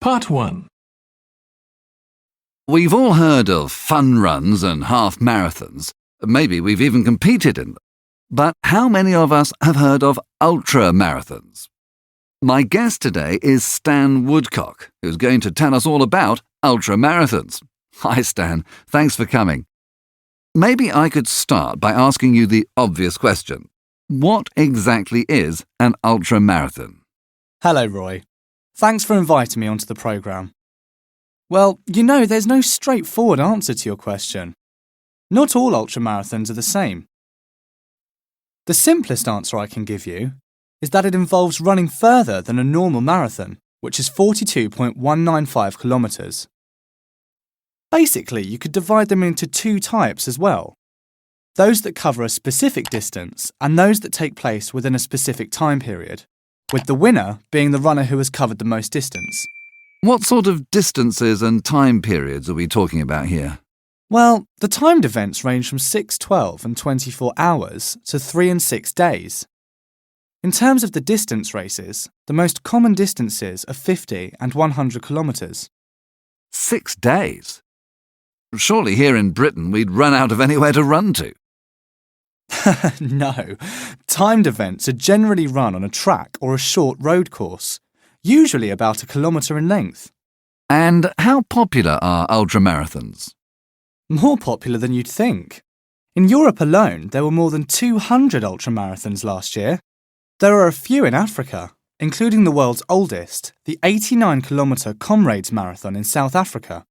Part 1. We've all heard of fun runs and half marathons. Maybe we've even competed in them. But how many of us have heard of ultra marathons? My guest today is Stan Woodcock, who's going to tell us all about ultra marathons. Hi Stan, thanks for coming. Maybe I could start by asking you the obvious question. What exactly is an ultra marathon? Hello, Roy. Thanks for inviting me onto the programme. Well, there's no straightforward answer to your question. Not all ultramarathons are the same. The simplest answer I can give you is that it involves running further than a normal marathon, which is 42.195 kilometres. Basically, you could divide them into two types as well. Those that cover a specific distance and those that take place within a specific time period, with the winner being the runner who has covered the most distance. What sort of distances and time periods are we talking about here? Well, the timed events range from 6, 12 and 24 hours to 3 and 6 days. In terms of the distance races, the most common distances are 50 and 100 kilometres. 6 days? Surely here in Britain we'd run out of anywhere to run to. No, timed events are generally run on a track or a short road course, usually about 1 kilometre in length. And how popular are ultramarathons? More popular than you'd think. In Europe alone, there were more than 200 ultramarathons last year. There are a few in Africa, including the world's oldest, the 89-kilometre Comrades Marathon in South Africa,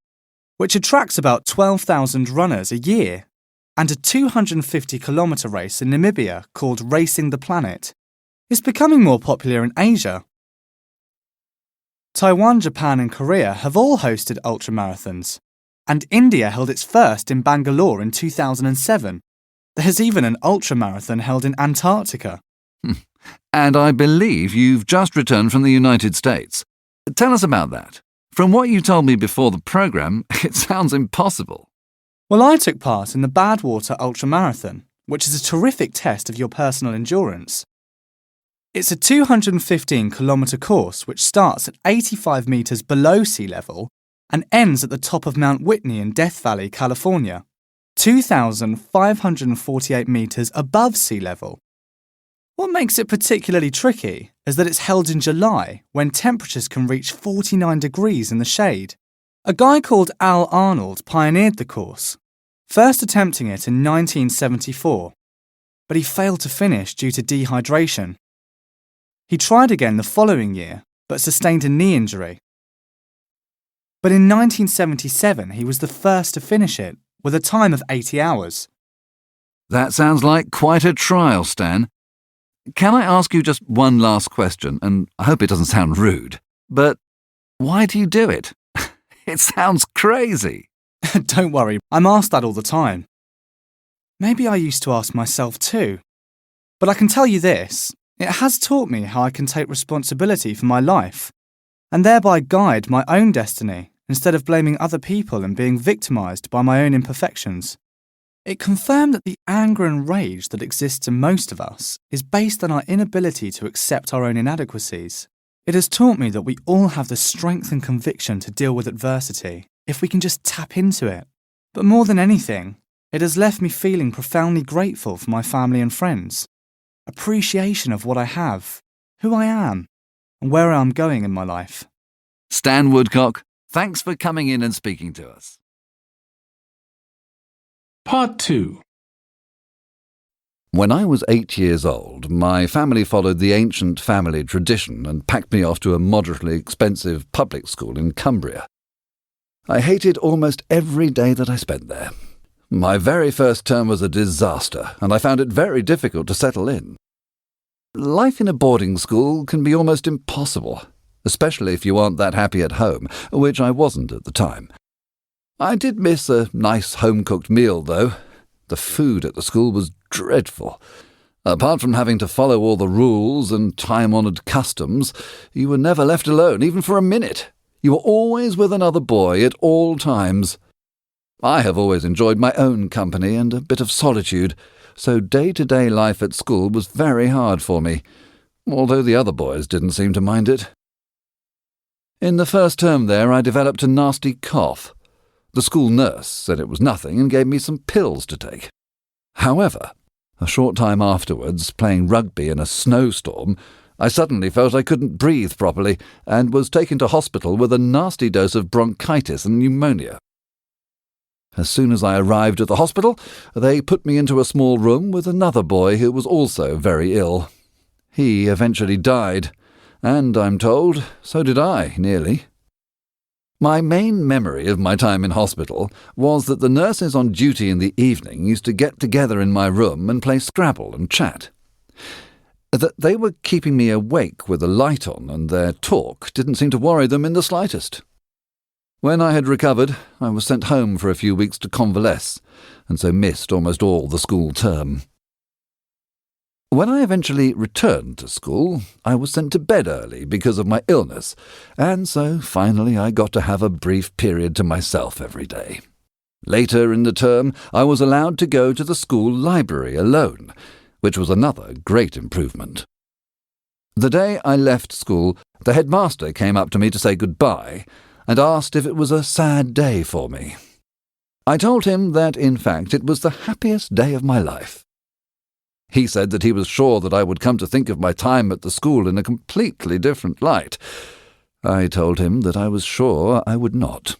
which attracts about 12,000 runners a year, and a 250-kilometre race in Namibia called Racing the Planet. It's becoming more popular in Asia. Taiwan, Japan and Korea have all hosted ultramarathons, and India held its first in Bangalore in 2007. There's even an ultramarathon held in Antarctica. And I believe you've just returned from the United States. Tell us about that. From what you told me before the programme, it sounds impossible. Well, I took part in the Badwater Ultramarathon, which is a terrific test of your personal endurance. It's a 215-kilometre course which starts at 85 metres below sea level and ends at the top of Mount Whitney in Death Valley, California, 2,548 metres above sea level. What makes it particularly tricky is that it's held in July when temperatures can reach 49 degrees in the shade. A guy called Al Arnold pioneered the course, first attempting it in 1974, but he failed to finish due to dehydration. He tried again the following year, but sustained a knee injury. But in 1977, he was the first to finish it, with a time of 80 hours. That sounds like quite a trial, Stan. Can I ask you just one last question, and I hope it doesn't sound rude, but why do you do it? It sounds crazy. Don't worry, I'm asked that all the time. Maybe I used to ask myself too. But I can tell you this, it has taught me how I can take responsibility for my life, and thereby guide my own destiny instead of blaming other people and being victimised by my own imperfections. It confirmed that the anger and rage that exists in most of us is based on our inability to accept our own inadequacies. It has taught me that we all have the strength and conviction to deal with adversity if we can just tap into it. But more than anything, it has left me feeling profoundly grateful for my family and friends, appreciation of what I have, who I am, and where I am going in my life. Stan Woodcock, thanks for coming in and speaking to us. Part 2. When I was 8 years old, my family followed the ancient family tradition and packed me off to a moderately expensive public school in Cumbria. I hated almost every day that I spent there. My very first term was a disaster, and I found it very difficult to settle in. Life in a boarding school can be almost impossible, especially if you aren't that happy at home, which I wasn't at the time. I did miss a nice home-cooked meal, though. The food at the school was dreadful. Apart from having to follow all the rules and time-honoured customs, you were never left alone, even for a minute. You were always with another boy at all times. I have always enjoyed my own company and a bit of solitude, so day-to-day life at school was very hard for me, although the other boys didn't seem to mind it. In the first term there, I developed a nasty cough. The school nurse said it was nothing and gave me some pills to take. However, a short time afterwards, playing rugby in a snowstorm, I suddenly felt I couldn't breathe properly and was taken to hospital with a nasty dose of bronchitis and pneumonia. As soon as I arrived at the hospital, they put me into a small room with another boy who was also very ill. He eventually died, and I'm told, so did I, nearly. My main memory of my time in hospital was that the nurses on duty in the evening used to get together in my room and play Scrabble and chat. That they were keeping me awake with the light on, and their talk didn't seem to worry them in the slightest. When I had recovered, I was sent home for a few weeks to convalesce, and so missed almost all the school term. When I eventually returned to school, I was sent to bed early because of my illness, and so finally I got to have a brief period to myself every day. Later in the term, I was allowed to go to the school library alone, which was another great improvement. The day I left school, the headmaster came up to me to say goodbye, and asked if it was a sad day for me. I told him that, in fact, it was the happiest day of my life. He said that he was sure that I would come to think of my time at the school in a completely different light. I told him that I was sure I would not.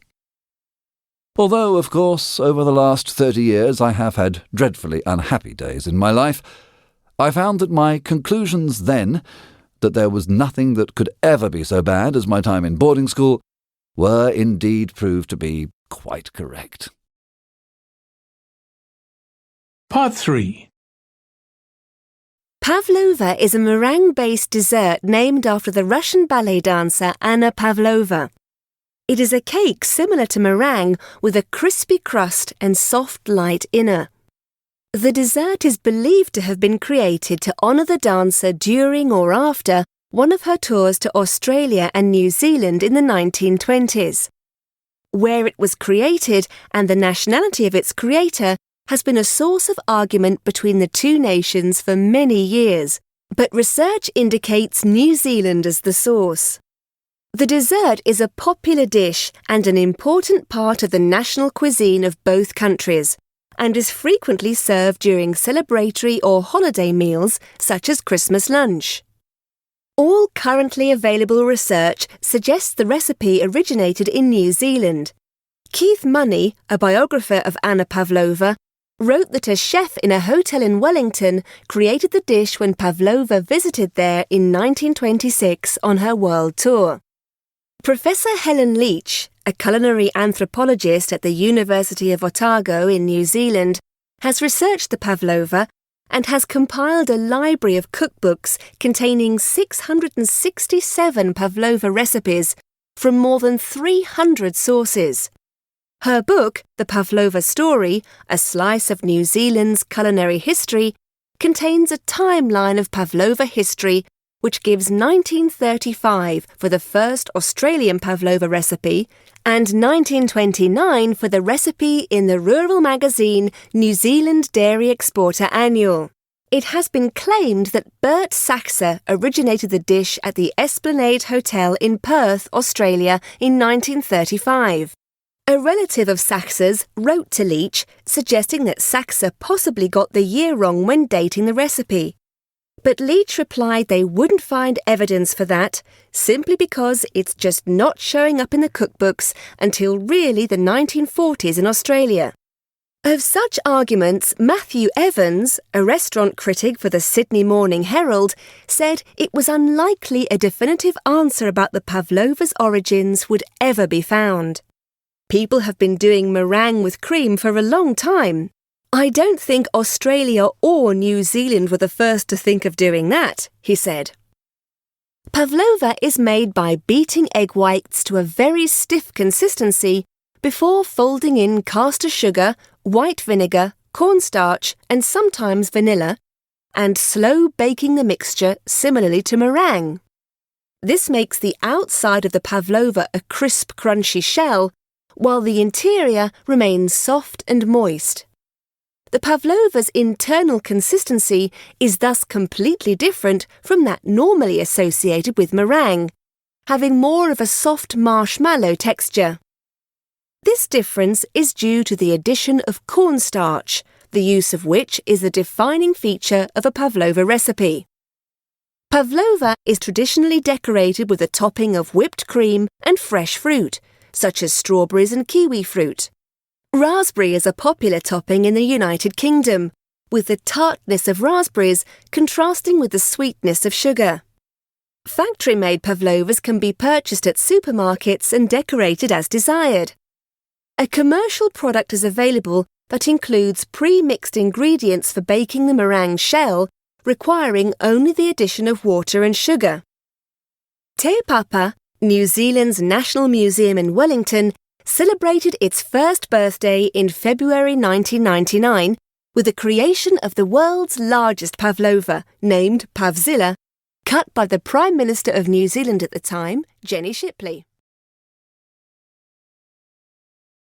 Although, of course, over the last 30 years I have had dreadfully unhappy days in my life, I found that my conclusions then, that there was nothing that could ever be so bad as my time in boarding school, were indeed proved to be quite correct. Part 3. Pavlova is a meringue-based dessert named after the Russian ballet dancer Anna Pavlova. It is a cake similar to meringue with a crispy crust and soft, light inner. The dessert is believed to have been created to honour the dancer during or after one of her tours to Australia and New Zealand in the 1920s. Where it was created and the nationality of its creator has been a source of argument between the two nations for many years, but research indicates New Zealand as the source. The dessert is a popular dish and an important part of the national cuisine of both countries, and is frequently served during celebratory or holiday meals such as Christmas lunch. All currently available research suggests the recipe originated in New Zealand. Keith Money, a biographer of Anna Pavlova, wrote that a chef in a hotel in Wellington created the dish when Pavlova visited there in 1926 on her world tour. Professor Helen Leach, a culinary anthropologist at the University of Otago in New Zealand, has researched the Pavlova and has compiled a library of cookbooks containing 667 Pavlova recipes from more than 300 sources. Her book, The Pavlova Story, A Slice of New Zealand's Culinary History, contains a timeline of Pavlova history which gives 1935 for the first Australian Pavlova recipe and 1929 for the recipe in the rural magazine New Zealand Dairy Exporter Annual. It has been claimed that Bert Saxer originated the dish at the Esplanade Hotel in Perth, Australia in 1935. A relative of Saxer's wrote to Leach suggesting that Saxer possibly got the year wrong when dating the recipe. But Leach replied they wouldn't find evidence for that, simply because it's just not showing up in the cookbooks until really the 1940s in Australia. Of such arguments, Matthew Evans, a restaurant critic for the Sydney Morning Herald, said it was unlikely a definitive answer about the Pavlova's origins would ever be found. People have been doing meringue with cream for a long time. I don't think Australia or New Zealand were the first to think of doing that, he said. Pavlova is made by beating egg whites to a very stiff consistency before folding in caster sugar, white vinegar, cornstarch and sometimes vanilla, and slow baking the mixture similarly to meringue. This makes the outside of the Pavlova a crisp, crunchy shell, while the interior remains soft and moist. The Pavlova's internal consistency is thus completely different from that normally associated with meringue. having more of a soft marshmallow texture. This difference is due to the addition of cornstarch, the use of which is the defining feature of a pavlova recipe. Pavlova is traditionally decorated with a topping of whipped cream and fresh fruit, such as strawberries and kiwi fruit. Raspberry is a popular topping in the United Kingdom, with the tartness of raspberries contrasting with the sweetness of sugar. Factory-made pavlovas can be purchased at supermarkets and decorated as desired. A commercial product is available that includes pre-mixed ingredients for baking the meringue shell, requiring only the addition of water and sugar. Te Papa, New Zealand's National Museum in Wellington, celebrated its first birthday in February 1999 with the creation of the world's largest pavlova, named Pavzilla, cut by the Prime Minister of New Zealand at the time, Jenny Shipley.